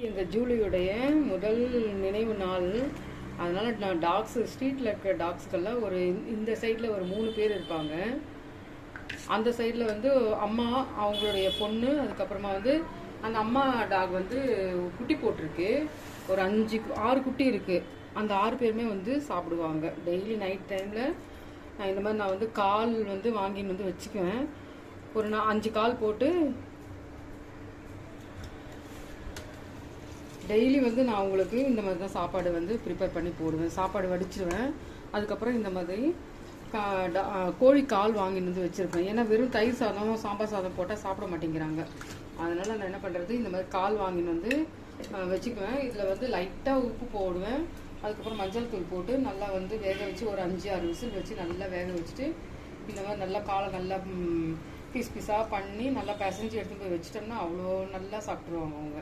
எங்கள் ஜூலியுடைய முதல் நினைவு நாள். அதனால் நான் ஸ்ட்ரீட்டில் இருக்கிற டாக்ஸுக்கெல்லாம் இந்த சைடில் ஒரு 3 பேர் இருப்பாங்க. அந்த சைடில் அம்மா, அவங்களுடைய பொண்ணு, அதுக்கப்புறமா அந்த அம்மா டாக் குட்டி போட்டிருக்கு. ஒரு 5-6 குட்டி இருக்குது. அந்த 6 பேருமே சாப்பிடுவாங்க. டெய்லி நைட் டைமில் இந்த மாதிரி நான் கால் வாங்கின்னு வச்சுக்குவேன். ஒரு 5 கால் போட்டு டெய்லி நான் அவங்களுக்கு இந்த மாதிரி தான் சாப்பாடு ப்ரிப்பேர் பண்ணி போடுவேன். சாப்பாடு வடிச்சிடுவேன். அதுக்கப்புறம் இந்த மாதிரி கோழி கால் வாங்கிட்டு வச்சுருப்பேன். ஏன்னா வெறும் தயிர் சாதம், சாம்பார் சாதம் போட்டால் சாப்பிட மாட்டேங்கிறாங்க. அதனால் நான் என்ன பண்ணுறது, இந்த மாதிரி கால் வாங்கின்னு வச்சுக்குவேன். இதில் லைட்டாக உப்பு போடுவேன். அதுக்கப்புறம் மஞ்சள் தூள் போட்டு நல்லா வேக வச்சு ஒரு 5-6 விசில் வச்சு நல்லா வேக வச்சுட்டு இந்த மாதிரி நல்லா காலை நல்லா பீஸாக பண்ணி நல்லா பிசைஞ்சு எடுத்துகிட்டு போய் வச்சுட்டோம்னா அவ்வளோ நல்லா சாப்பிட்ருவாங்க அவங்க.